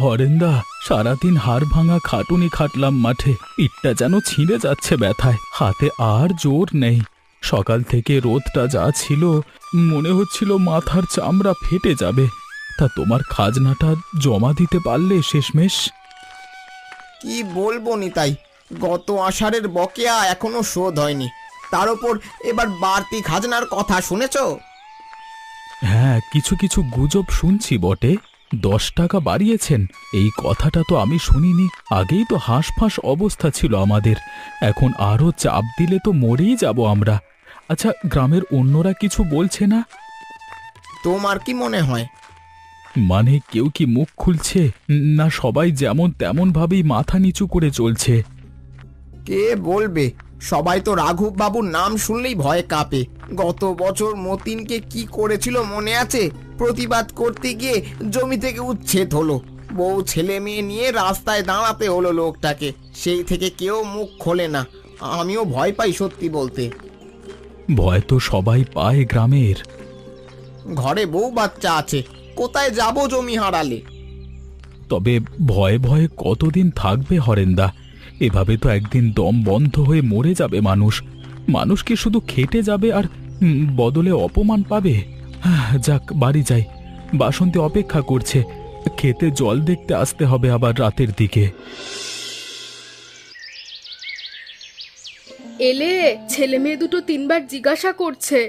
হরেন্দা, সারাদিন হাড় ভাঙা খাটুনি খাটলাম মাঠে, পিঠটা যেন ছিঁড়ে যাচ্ছে ব্যথায়, হাতে আর জোর নেই। সকাল থেকে রোদটা যা ছিল, মনে হচ্ছিল মাথার চামড়া ফেটে যাবে। তা তোমার খাজনাটা জমা দিতে পারলে শেষমেশ? কি বলবো নিতাই, গত আষাঢ়ের বকেয়া এখনো শোধ হয়নি, তার উপর এবার বাড়তি খাজনার কথা শুনেছো? হ্যাঁ, কিছু কিছু গুজব শুনছি বটে। 10 টাকা বাড়িয়েছেন, এই কথাটা তো আমি শুনিনি। আগেই তো হাঁসফাঁস অবস্থা ছিল আমাদের, এখন আরও চাপ দিলে তো মরেই যাব আমরা। আচ্ছা, গ্রামের অন্যরা কিছু বলছে না? তোমার কি মনে হয়? মানে কেউ কি মুখ খুলছে, না সবাই যেমন তেমন ভাবেই মাথা নিচু করে চলছে? কে বলবে, সবাই তো রাঘব বাবুর নাম শুনলেই ভয়ে কাঁপে। গত বছর মতিনকে কি করেছিল মনে আছে? প্রতিবাদ করতে গিয়ে জমি থেকে উচ্ছেদ হলো, বউ ছেলে মেয়ে নিয়ে রাস্তায় দাঁড়াতে হলো লোকটাকে। সেই থেকে কেউ মুখ খোলে না, আমিও ভয় পাই সত্যি বলতে। ভয় তো সবাই পায় গ্রামের। ঘরে বউ বাচ্চা আছে, কোথায় যাব জমি হারালে? তবে ভয়ে ভয়ে কতদিন থাকবে হরেন্দা? এভাবে তো একদিন দম বন্ধ হয়ে মরে যাবে মানুষ। মানুষ কি শুধু খেটে যাবে আর বদলে অপমান পাবে? যাক, বাড়ি যাই, বাসন্তী অপেক্ষা করছে। খেতে জল দেখতে আসতে হবে আবার রাতের দিকে। এলে ছেলে মেয়ে দুটো 3বার জিজ্ঞাসা করছে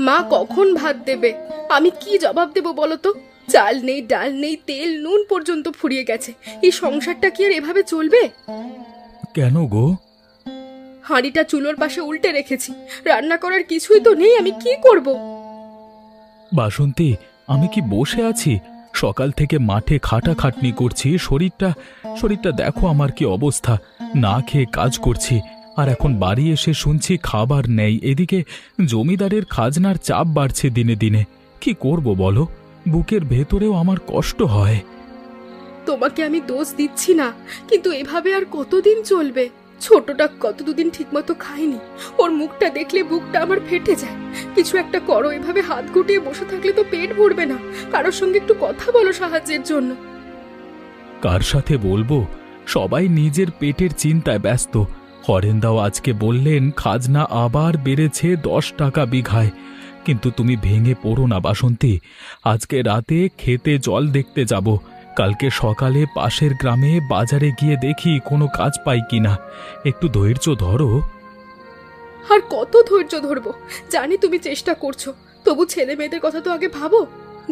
মা কখন ভাত দেবে। আমি কি জবাব দেব বলো তো? চাল নেই, ডাল নেই, তেল নুন পর্যন্ত ফুরিয়ে গেছে। এই সংসারটা কি আর এভাবে চলবে? কেন গো? হাঁড়িটা চুলোর পাশে উল্টে রেখেছি, রান্না করার কিছুই তো নেই, আমি কি করব? বাসন্তী, আমি কি বসে আছি? সকাল থেকে মাঠে খাটাখাটনি করছি, শরীরটা দেখো আমার কি অবস্থা। না খেয়ে কাজ করছি, আর এখন বাড়ি এসে শুনছি খাবার নেই। এদিকে জমিদারের খাজনার চাপ বাড়ছে দিনে দিনে। কি করব বলো? বুকের ভেতরেও আমার কষ্ট হয়। তোমাকে আমি দোষ দিচ্ছি না, কিন্তু এভাবে আর কতদিন চলবে? ছোটটা কত দুদিন ঠিকমতো খায়নি, ওর মুখটা দেখলে বুকটা আমার ফেটে যায়। কিছু একটা করো, এভাবে হাত গুটিয়ে বসে থাকলে তো পেট ভরবে না। কারোর সঙ্গে একটু কথা বলো সাহায্যের জন্য। কার সাথে বলবো? সবাই নিজের পেটের চিন্তায় ব্যস্ত। হরেন্দাও আজকে বললেন খাজনা আবার বেড়েছে 10 টাকা বিঘায়। কিন্তু তুমি ভেঙে পড়ো না বাসন্তী। আজকে রাতে খেতে জল দেখতে যাব, কালকে সকালে পাশের গ্রামে বাজারে গিয়ে দেখি কোনো কাজ পাই কিনা। একটু ধৈর্য ধরো। আর কত ধৈর্য ধরবো? জানি তুমি চেষ্টা করছো, তবু ছেলে মেয়েদের কথা তো আগে ভাবো।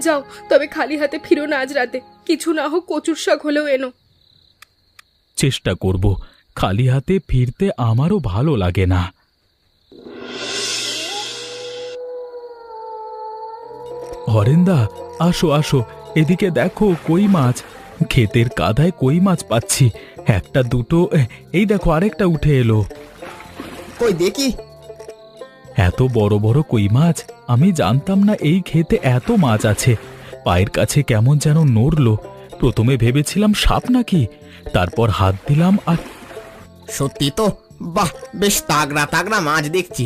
যাও, তবে খালি হাতে ফিরো না আজ রাতে। কিছু না হোক কচুর শাক হলেও এনো। চেষ্টা করব, খালি হাতে ফিরতে আমারও ভালো লাগে না। হরেন্দা, আসো আসো, এদিকে দেখো কই মাছ। ক্ষেতের কাদায় কই মাছ পাচ্ছি, একটা দুটো। এই দেখো আরেকটা উঠে এলো। কই দেখি। এত বড় বড় কই মাছ! আমি জানতাম না এই ক্ষেতে এত মাছ আছে। পায়ের কাছে কেমন যেন নড়লো। প্রথমে ভেবেছিলাম সাপ নাকি, তারপর হাত দিলাম আর সত্যি তো, বাহ, বেশ তাগড়া তাগড়া মাছ দেখছি।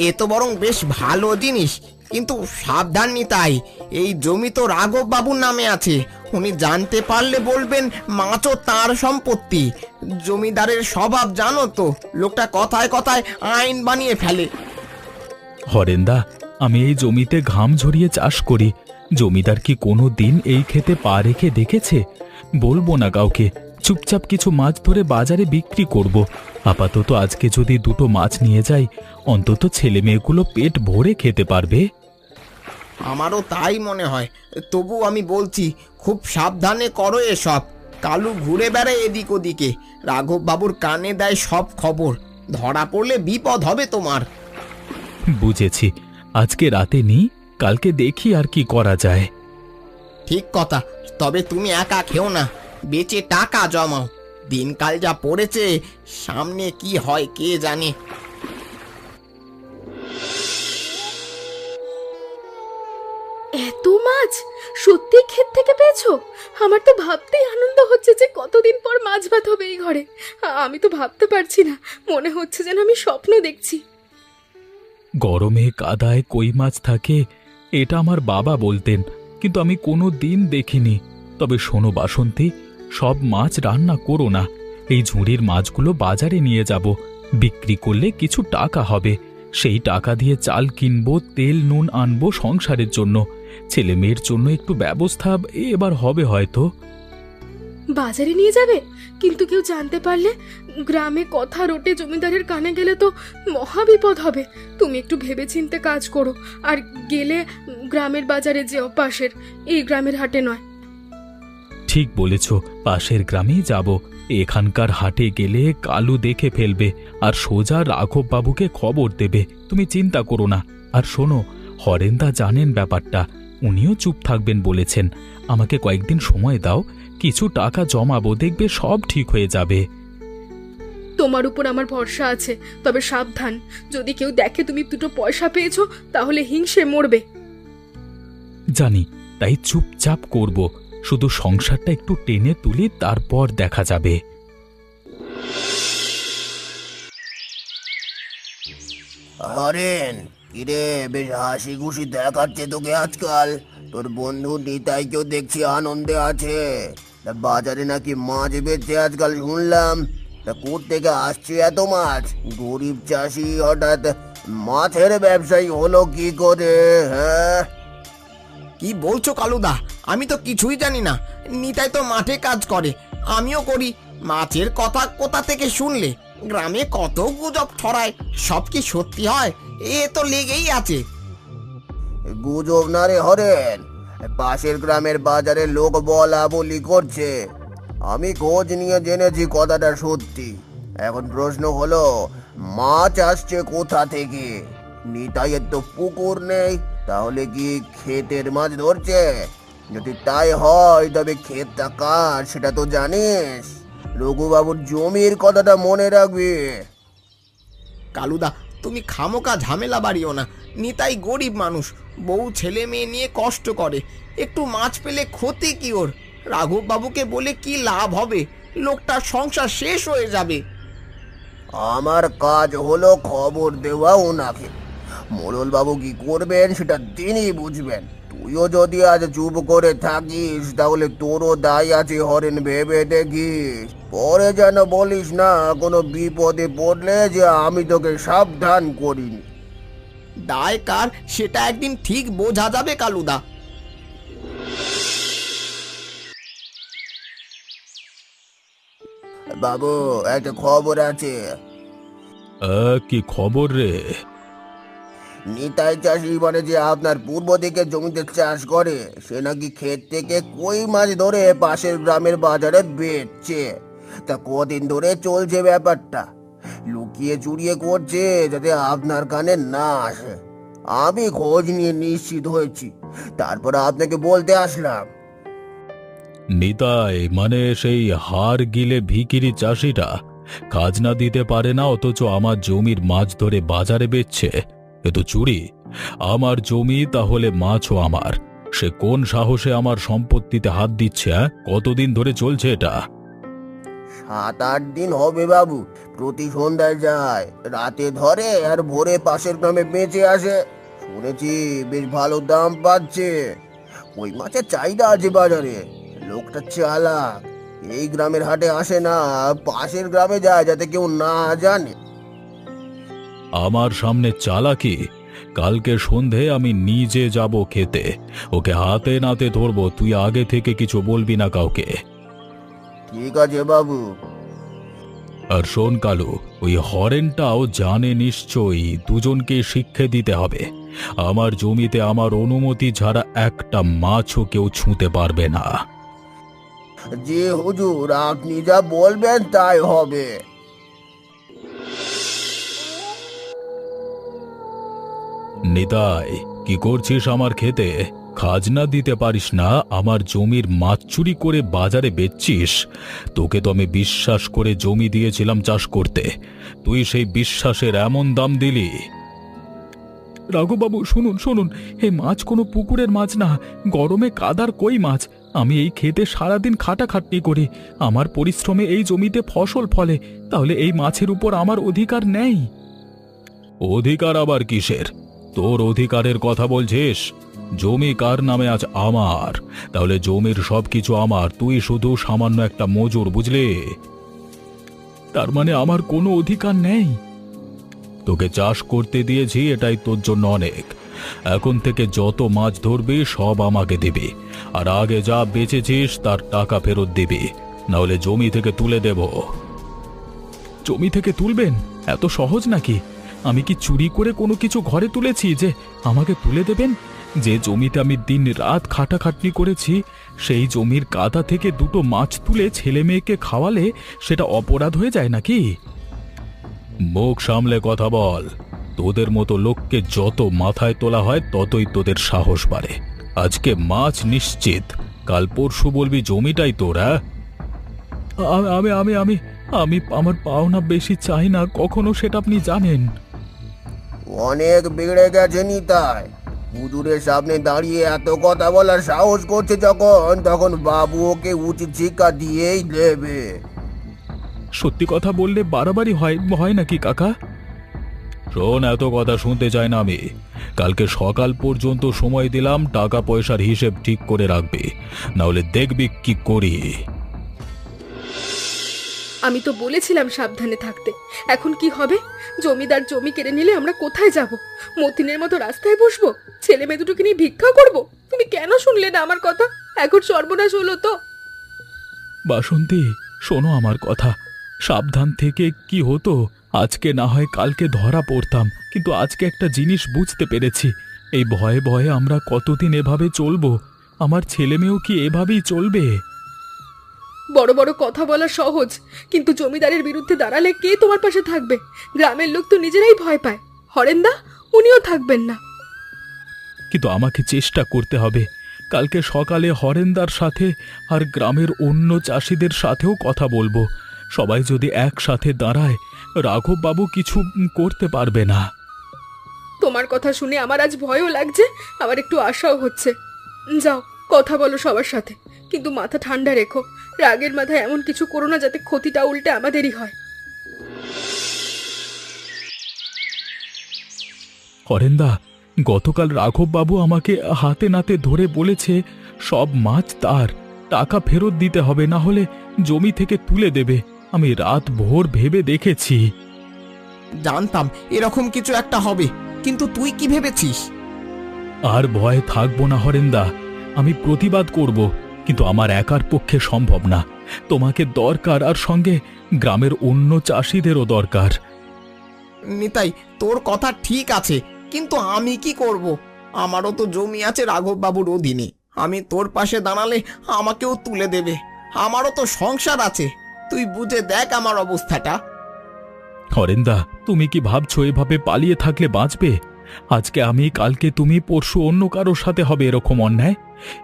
এ তো বরং বেশ ভালো জিনিস, কিন্তু সাবধান নিতাই, এই জমি তো রাঘব বাবুর নামে আছে। উনি জানতে পারলে বলবেন মাছও তার সম্পত্তি। জমিদারের স্বভাব জানো তো, লোকটা কথায় কথায় আইন বানিয়ে ফেলে। হরেন্দা, আমি এই জমিতে ঘাম ঝরিয়ে চাষ করি। জমিদার কি কোনো দিন এই ক্ষেতে পা রেখে দেখেছে? বলবো না কাউকে, চুপচাপ কিছু মাছ ধরে বাজারে বিক্রি করব। আপাতত আজকে যদি দুটো মাছ নিয়ে যাই, অন্তত ছেলে মেয়েগুলো পেট ভরে খেতে পারবে। আমারও তাই মনে হয়, তবু আমি বলছি খুব সাবধানে করো এসব। কালু ঘুরে বেড়ায় এদিক ওদিকে, রাঘব বাবুর কানে দেয় সব খবর। ধরা পড়লে বিপদ হবে তোমার। বুঝেছি, আজকে রাতে নি, কালকে দেখি আর কি করা যায়। ঠিক কথা, তবে তুমি একা খেও না, বেচে টাকা জমাও। দিনকাল যা পড়েছে, সামনে কি হয় কে জানে। এত মাছ সত্যি ক্ষেত থেকে পেয়েছো? আমার তো ভাবতেই আনন্দ হচ্ছে যে কতদিন পর মাছ ভাত হবে এই ঘরে। আমি তো ভাবতে পারছি না, মনে হচ্ছে যেন আমি স্বপ্ন দেখছি। গরমে কাদায় কই মাছ থাকে, এটা আমার বাবা বলতেন, কিন্তু আমি কোনো দিন দেখিনি। তবে শোনো বাসন্তী, সব মাছ রান্না করো না। এই ঝুড়ির মাছগুলো বাজারে নিয়ে যাব, বিক্রি করলে কিছু টাকা হবে। সেই টাকা দিয়ে চাল কিনবো, তেল নুন আনবো সংসারের জন্য। ছেলে মেয়ের জন্য একটু ব্যবস্থা এবার হবে হয়তো। বাজারে নিয়ে যাবে? কিন্তু কেউ জানতে পারলে, গ্রামে কথা রটে জমিদারের কানে গেলে তো মহা বিপদ হবে। তুমি একটু ভেবেচিন্তে কাজ করো, আর গেলে গ্রামের বাজারে যেও, পাশের, এই গ্রামের হাটে নয়। ঠিক বলেছ, পাশের গ্রামেই যাব। এখানকার হাটে গেলে কালু দেখে ফেলবে আর সোজা রাঘব বাবুকে খবর দেবে। তুমি চিন্তা করো না। আর শোনো, হরেন্দা জানেন ব্যাপারটা, উনিও চুপ থাকবেন বলেছেন। আমাকে কয়েকদিন সময় দাও, কিছু টাকা জমাবো, দেখবে সব ঠিক হয়ে যাবে। তোমার উপর আমার ভরসা আছে, তবে সাবধান, যদি কেউ দেখে তুমি দুটো পয়সা পেয়েছো তাহলে হিংসে মরবে। জানি, তাই চুপচাপ করব। শুধু সংসারটা একটু টেনে তুলি, তারপর দেখা যাবে। হরেন, কিরে বেশ হাসি খুশি দেখাচ্ছে তোকে আজকাল। তোর বন্ধু নিতাইকেও দেখছি আনন্দে আছে। তা বাজারে নাকি মাছ বেচছে আজকাল শুনলাম। তা কোত্থেকে আসছে এত মাছ? গরিব চাষি হঠাৎ মাছের ব্যবসায়ী হলো কি করে? হ্যাঁ, কি বলছো কালুদা? আমি তো কিছুই জানি না। নিতাই তো মাঠে কাজ করে, আমিও করি। মাছের কথা কোথা থেকে শুনলে? গ্রামে কত গুজব ছড়ায়, সব কি সত্যি হয়? এ তো লেগেই আছে। গুজব না রে হরেন, পাশের গ্রামের বাজারে লোক বলা বলি করছে। আমি খোঁজ নিয়ে জেনেছি কথাটা সত্যি। এখন প্রশ্ন হলো, মাছ আসছে কোথা থেকে? নিতাইয়ের তো পুকুর নেই, তাহলে কি ক্ষেতের মাছ ধরছে? যদি তাই হয় তবে ক্ষেতটা কার সেটা তো জানিস। রঘুবাবুর জমির কথাটা মনে রাখবি। কালুদা, তুমি খামোকা ঝামেলা বাড়িও না। নিতাই গরিব মানুষ, বউ ছেলে মেয়ে নিয়ে কষ্ট করে। একটু মাছ পেলে ক্ষতি কি ওর? রাঘব বাবুকে বলে কি লাভ হবে? লোকটার সংসার শেষ হয়ে যাবে। আমার কাজ হলো খবর দেওয়া ওনাকে। মোড়ল বাবু কি করবেন সেটা তিনিই বুঝবেন। তুইও যদি আজ চুপ করে থাকিস তাহলে তোরও দায় আছে হরেন, ভেবে দেখিস। পরে যেন বলিস না কোনো বিপদে পড়লে যে আমি তোকে সাবধান করিনি। দায় কার সেটা একদিন ঠিক বোঝা যাবে কালুদা। বাবু, একটা খবর আছে। কি খবর রে? নিতাই চাষি মানে যে আপনার পূর্ব দিকে জমিতে চাষ করে, সে নাকি ক্ষেত থেকে কই মাছ ধরে পাশের গ্রামের বাজারে বেচছে। তা কদিন ধরে চলছে ব্যাপারটা। লুকিয়ে চুরিয়ে করছে যাতে আপনার কানে না আসে। আমি খোঁজ নিয়ে নিশ্চিত হয়েছি, তারপর আপনাকে বলতে আসলাম। নিতাই মানে সেই হাড় গিলে ভিখিরি চাষিটা, খাজনা দিতে পারে না অথচ আমার জমির মাছ ধরে বাজারে বেচছে। এ তো চুরি। আমার জমি, তাহলে মাছও আমার। সে কোন সাহসে আমার সম্পত্তিতে হাত দিচ্ছে? কতদিন ধরে চলছে এটা? 7-8 দিন হবে বাবু। প্রতি সন্ধ্যায় যায়, রাতে ধরে আর ভোরে পাশের গ্রামে বেঁচে আসে। শুনেছি বেশ ভালো দাম পাচ্ছে। ওই মাছের চাহিদা আছে বাজারে। লোকটা চালাক, এই গ্রামের হাটে আসে না, পাশের গ্রামে যায় যাতে কেউ না জানে। আমার সামনে চালাকি? কালকে সন্ধে আমি নিজে যাব খেতে, ওকে হাতে নাতে ধরবো। তুই আগে থেকে কিছু বলবি না কাউকে। ঠিক আছে বাবু। আর শোন কালু, ওই হরেনটাও জানে নিশ্চয়ই। দুজনকে শিক্ষা দিতে হবে। আমার জমিতে আমার অনুমতি ছাড়া একটা মাছও কেউ ছুঁতে পারবে না। জি হুজুর, আপনি যা বলবেন তাই হবে। নিতাই, কি করছিস আমার খেতে? খাজনা দিতে পারিস না, আমার জমির মাছ চুরি করে বাজারে বেচছিস। তোকে তো আমি বিশ্বাস করে জমি দিয়েছিলাম চাষ করতে, তুই সেই বিশ্বাসের এমন দাম দিলি? রাঘববাবু, শুনুন শুনুন, এই মাছ কোনো পুকুরের মাছ না, গরমে কাদার কই মাছ। আমি এই খেতে সারাদিন খাটাখাটনি করি, আমার পরিশ্রমে এই জমিতে ফসল ফলে, তাহলে এই মাছের উপর আমার অধিকার নেই? অধিকার আবার কিসের? তোর অধিকারের কথা বলছিস? জমি কার নামে আজ আমার, তাহলে জমির সবকিছু আমার, তুই শুধু সামান্য একটা মজুর, বুঝলি? তার মানে আমার কোনো অধিকার নেই? তোকে চাষ করতে দিয়েছি, এটাই তোর জন্য অনেক। এখন থেকে যত মাছ ধরবি সব আমাকে দিবি, আর আগে যা বেচেছিস তার টাকা ফেরত দিবি, নাহলে জমি থেকে তুলে দেব। জমি থেকে তুলবেন? এত সহজ নাকি? আমি কি চুরি করে কোনো কিছু ঘরে তুলেছি যে আমাকে তুলে দেবেন? যে জমিতে আমি দিন রাত খাটাখাটনি করেছি, সেই জমির কাদা থেকে দুটো মাছ তুলে ছেলে মেয়েকে খাওয়ালে সেটা অপরাধ হয়ে যায় নাকি? মুখ সামলে কথা বল। তোদের মতো লোককে যত মাথায় তোলা হয় ততই তোদের সাহস বাড়ে। আজকে মাছ নিশ্চিত, কাল পরশু বলবি জমিটাই তোরা। আমি আমি আমি আমি আমার পাওনা বেশি চাই না কখনো, সেটা আপনি জানেন। অনেক বেড়ে গেছে নিতাই। হুজুরের সামনে দাঁড়িয়ে এত কথা বলার সাহস করছে যখন, তখন বাবু ওকে উচিত শিক্ষা দিয়েই দেবে। সত্যি কথা বললে বাড়াবাড়ি হয় নাকি কাকা? শোন, এত কথা শুনতে চাই না আমি। কালকে সকাল পর্যন্ত সময় দিলাম, টাকা পয়সার হিসেব ঠিক করে রাখবি, নাহলে দেখবি কি করি। আমি তো বলেছিলাম সাবধানে থাকতে, এখন কি হবে? জমিদার জমি কেড়ে নিলে আমরা কোথায় যাব? মতিনের মতো রাস্তায় বসবো? ছেলে মেয়ে দুটোকে নিয়ে ভিক্ষা করব? তুমি কেন শুনলে না আমার কথা? এখন সর্বনাশ হলো তো। বাসন্তী, শোনো আমার কথা। সাবধান থেকে কি হতো, আজকে না হয় কালকে ধরা পড়তাম, কিন্তু আজকে একটা জিনিস বুঝতে পেরেছি। এই ভয়ে ভয়ে আমরা কতদিন এভাবে চলবো? আমার ছেলে মেয়েও কি এভাবেই চলবে? বড় বড় কথা বলা সহজ, কিন্তু জমিদারের বিরুদ্ধে দাঁড়ালে কে তোমার পাশে থাকবে? গ্রামের লোক তো নিজেরাই ভয় পায়। হরেন্দা, উনিও থাকবেন না। কিন্তু আমাকে চেষ্টা করতে হবে। কালকে সকালে হরেন্দার সাথে আর গ্রামের অন্য চাষিদের সাথেও কথা বলবো। সবাই যদি একসাথে দাঁড়ায়, রাঘব বাবু কিছু করতে পারবে না। তোমার কথা শুনে আমার আজ ভয়ও লাগছে, আবার একটু আশাও হচ্ছে। যাও, কথা বলো সবার সাথে, কিন্তু মাথা ঠান্ডা রেখো। রাগের মাথায় এমন কিছু করো না যাতে ক্ষতিটা উল্টে আমাদেরই হয়। হরেন্দা, গতকাল রাঘব বাবু আমাকে হাতে নাতে ধরে বলেছে সব মাছ তার, টাকা ফেরত দিতে হবে, না হলে জমি থেকে তুলে দেবে। আমি রাত ভোর ভেবে দেখেছি। জানতাম এরকম কিছু একটা হবে, কিন্তু তুই কি ভেবেছিস? আর ভয় থাকবো না হরেন্দা, আমি প্রতিবাদ করব, কিন্তু আমার একার পক্ষে সম্ভব না। তোমাকে দরকার, আর সঙ্গে গ্রামের অন্য চাষিদেরও দরকার। নিতাই, তোর কথা ঠিক আছে, কিন্তু আমি কি করব? আমারও তো জমি আছে রাঘব বাবুর অধীনে। আমি তোর পাশে দাঁড়ালে আমাকেও তুলে দেবে। আমারও তো সংসার আছে, তুই বুঝে দেখ আমার অবস্থাটা। হরেন্দা, তুমি কি ভাবছো এভাবে পালিয়ে থাকলে বাঁচবে? আজকে আমি, কালকে তুমি, পরশু অন্য কারোর সাথে হবে এরকম অন্যায়।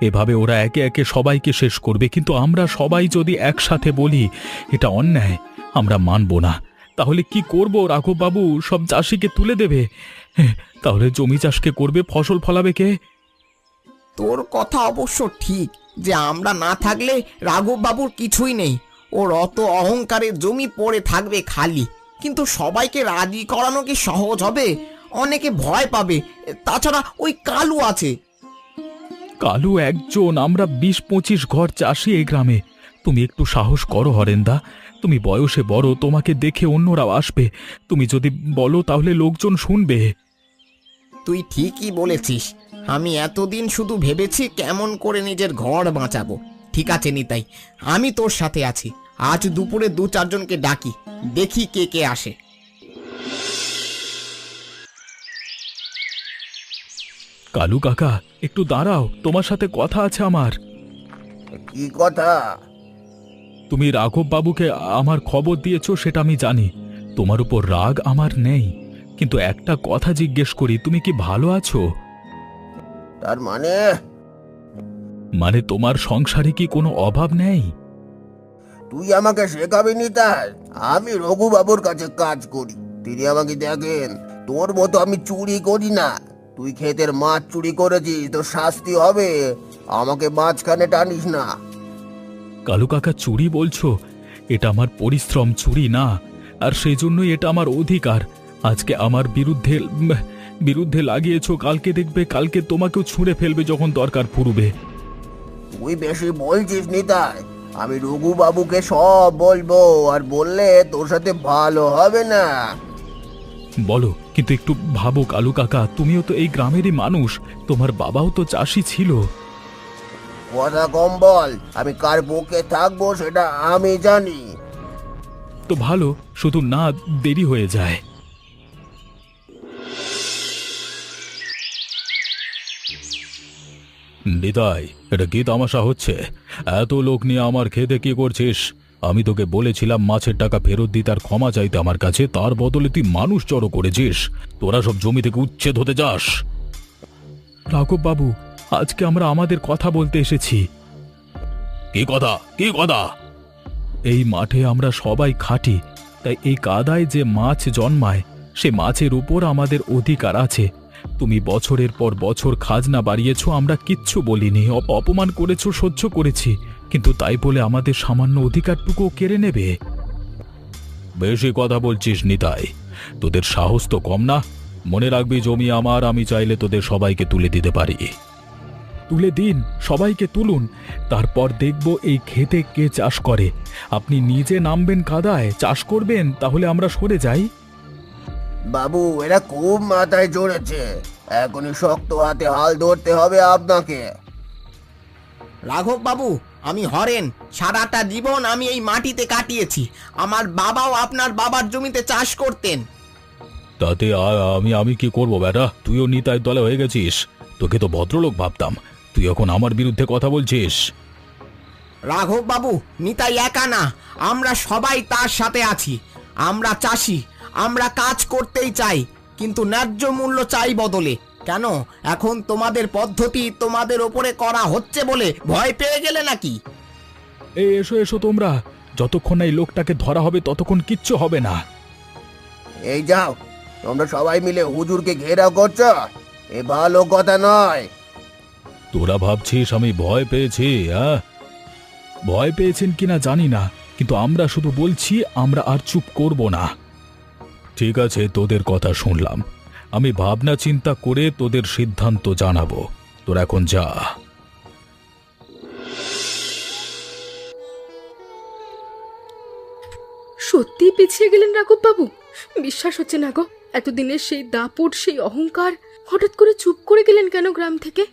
এভাবে ওরা একে একে সবাইকে শেষ করবে, কিন্তু আমরা সবাই যদি একসাথে বলি এটা অন্যায়, আমরা মানব না। তাহলে কি করব? রাঘব বাবু সব চাষিকে তুলে দেবে, তাহলে জমি চাষকে করবে, ফসল ফলাবে কে? তোর কথা অবশ্য ঠিক যে আমরা না থাকলে রাঘব বাবুর কিছুই নেই। ওর অত অহংকারে জমি পড়ে থাকবে খালি। কিন্তু সবাইকে রাজি করানো কি সহজ হবে? অনেকে ভয় পাবে। তাছাড়া ওই কালু আছে। কালু একজন, আমরা ২০-২৫ ঘর চাষি এই গ্রামে। তুমি একটু সাহস করো হরেন্দা, তুমি বয়সে বড়, তোমাকে দেখে অন্যরাও আসবে। তুমি যদি বলো তাহলে লোকজন শুনবে। তুই ঠিকই বলেছিস। আমি এতদিন শুধু ভেবেছি কেমন করে নিজের ঘর বাঁচাবো। ঠিক আছে নিতাই, আমি তোর সাথে আছি। আজ দুপুরে ২-৪ জনকে ডাকি, দেখি কে কে আসে। কালু কাকা, একটু দাঁড়াও, তোমার সাথে কথা আছে আমার। কি কথা? তুমি রাঘব বাবুকে আমার খবর দিয়েছো সেটা আমি জানি, তোমার উপর রাগ আমার নেই, কিন্তু একটা কথা জিজ্ঞেস করি, তুমি কি ভালো আছো? তার মানে? মানে তোমার সংসারে কি কোনো অভাব নেই? তুই আমাকে শেখাবি নিতাই? আমি রঘু বাবুর কাছে কাজ করি, তিনি আমাকে দেখেন। তোর মতো আমি চুরি করি না। তুই ক্ষেতের মাছ চুরি করেছিস, তো শাস্তি হবে। আমাকে মাঝখানে টানিস না। কালু কাকা, চুরি বলছো? এটা আমার পরিশ্রম, চুরি না। আর সেই জন্যই এটা আমার অধিকার। আজকে আমার বিরুদ্ধে বিরুদ্ধে লাগিয়েছো, কালকে দেখবে কালকে তোমাকেও ছুঁড়ে ফেলবে যখন দরকার পড়বে। তুই বেশি বলছিস নিতাই। আমি রঘু বাবুকে সব বলবো, আর বললে তোর সাথে ভালো হবে না। বলো, কিন্তু একটু ভাবো কালু কাকা, তুমিও তো এই গ্রামেরই মানুষ, তোমার বাবাও তো চাষি ছিল। কথা কম বল, আমি কার পক্ষে থাকবো সেটা আমি জানি। তো ভালো, শুধু না দেরি হয়ে যায়। নিতাই, এটা কি তামাশা হচ্ছে? এত লোক নিয়ে আমার খেতে কি করছিস? আমি তোকে বলেছিলাম মাছের টাকা ফেরত দিতে আর ক্ষমা চাইতে আমার কাছে, তার বদলে তুই মানুষ জড়ো করেছিস। তোরা সব জমি থেকে উচ্ছেদ হতে যাস। রাঘব বাবু, আজকে আমরা আমাদের কথা বলতে এসেছি। কি কথা? কি কথা? এই মাঠে আমরা সবাই খাটি, তাই এই কাদায় যে মাছ জন্মায় সে মাছের উপর আমাদের অধিকার আছে। তুমি বছরের পর বছর খাজনা বাড়িয়েছো, আমরা কিচ্ছু বলিনি, অপমান করেছো, সহ্য করেছি, কিন্তু তাই বলে আমাদের সামান্য অধিকারটুকু কেড়ে নেবে? বেশি কথা বলছিস নিতাই, তোদের সাহস তো কম না। মনে রাখবি জমি আমার, আমি চাইলে তোদের সবাইকে তুলে দিতে পারি। তুলে দিন, সবাইকে তুলুন, তারপর দেখব এই খেতে কে চাষ করে। আপনি নিজে নামবেন কাদায়, চাষ করবেন, তাহলে আমরা সরে যাই। বাবু, এরা খুব মাথায় চড়েছে। এখনই শক্ত হাতে হাল ধরতে হবে আপনাকে। রাঘব বাবু, আমি হরেন, সারাটা জীবন আমি এই মাটিতে কাটিয়েছি। আমার বাবাও আপনার বাবার জমিতে চাষ করতেন। তাতে আমি কি করব বেটা? তুইও নিতাই দলে হয়ে গেছিস। তোকে তো ভদ্রলোক ভাবতাম, তুই এখন আমার বিরুদ্ধে কথা বলছিস। রাঘব বাবু, নিতাই একা না, আমরা সবাই তার সাথে আছি। আমরা চাষি, আমরা কাজ করতেই চাই, কিন্তু ন্যায্য মূল্য চাই বদলে। কেন এখন তোমাদের পদ্ধতি তোমাদের ওপরে করা হচ্ছে বলে ভয় পেয়ে গেলে নাকি? এই এসো এসো তোমরা, যতক্ষণ না এই লোকটাকে ধরা হবে ততক্ষণ কিচ্ছু হবে না। এই যাও, তোমরা সবাই মিলে হুজুরকে ঘেরাও করছো, এ ভালো কথা নয়। তোরা ভাবছিস আমি ভয় পেয়েছি? হ্যাঁ, ভয় পেয়েছেন কিনা জানি না, কিন্তু আমরা শুধু বলছি আমরা আর চুপ করব না। ঠিক আছে, তোদের কথা শুনলাম, আমি ভাবনা চিন্তা করে তোদের সিদ্ধান্ত জানাবো। তোরা এখন যা। সত্যি পিছিয়ে গেলেন রাঘব বাবু? বিশ্বাস হচ্ছে না গো, এতদিনের সেই দাপট, সেই অহংকার, হঠাৎ করে চুপ করে গেলেন কেন গ্রাম থেকে?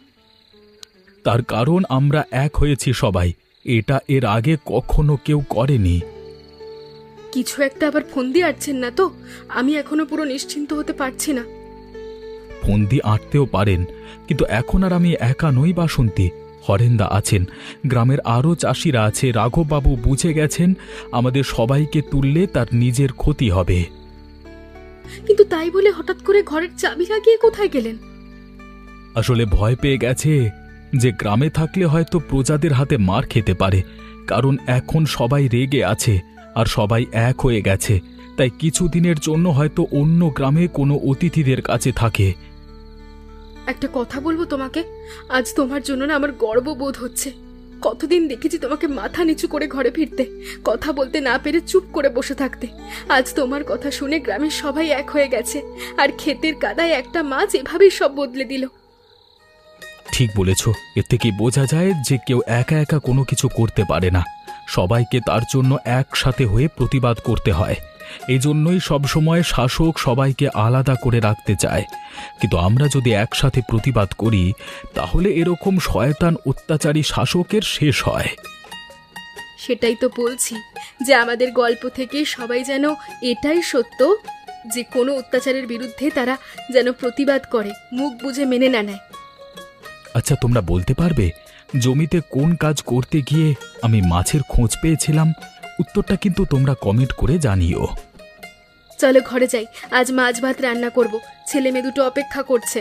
তার কারণ আমরা এক হয়েছি সবাই, এটা এর আগে কখনো কেউ করেনি। কিছু একটা আবার ফন্দি আটছেন না তো? আমি এখনো পুরো নিশ্চিন্ত হতে পারছি না। ফন্দি আঁটতেও পারেন, কিন্তু এখন আর আমি একা নই বাসন্তী, হরেন্দা আছেন, গ্রামের আরও চাষিরা আছে। রাঘববাবু বুঝে গেছেন আমাদের সবাইকে তুললে তার নিজের ক্ষতি হবে। কিন্তু তাই বলে হঠাৎ করে ঘরের চাবি লাগিয়ে কোথায় গেলেন? আসলে ভয় পেয়ে গেছে যে গ্রামে থাকলে হয়তো প্রজাদের হাতে মার খেতে পারে, কারণ এখন সবাই রেগে আছে আর সবাই এক হয়ে গেছে, তাই কিছুদিনের জন্য হয়তো অন্য গ্রামে কোনো অতিথিদের কাছে থাকে। একটা কথা বলবো তোমাকে, আজ তোমার জন্য না আমার গর্ববোধ হচ্ছে। কতদিন দেখেছি তোমাকে মাথা নিচু করে ঘরে ফিরতে, কথা বলতে না পেরে চুপ করে বসে থাকতে। আজ তোমার কথা শুনে গ্রামের সবাই এক হয়ে গেছে, আর ক্ষেতের কাদায় একটা মাছ এভাবেই সব বদলে দিল। ঠিক বলেছ, এর থেকে বোঝা যায় যে কেউ একা একা কোনো কিছু করতে পারে না, সবাইকে তার জন্য একসাথে হয়ে প্রতিবাদ করতে হয়। এই জন্যই সবসময় শাসক সবাইকে আলাদা করে রাখতে চায়, কিন্তু আমরা যদি একসাথে প্রতিবাদ করি তাহলে এরকম শয়তান অত্যাচারী শাসকের শেষ হয়। সেটাই তো বলছি, যে আমাদের গল্প থেকে সবাই যেন এটাই সত্য, যে কোনো অত্যাচারের বিরুদ্ধে তারা যেন প্রতিবাদ করে, মুখ বুজে মেনে না নেয়। আচ্ছা, তোমরা বলতে পারবে জমিতে কোন কাজ করতে গিয়ে আমি মাছের খোঁজ পেয়েছিলাম? উত্তরটা কিন্তু তোমরা কমেন্ট করে জানিও। চলো ঘরে যাই, আজ মাছ ভাত রান্না করব, ছেলে মেয়ে দুটো অপেক্ষা করছে।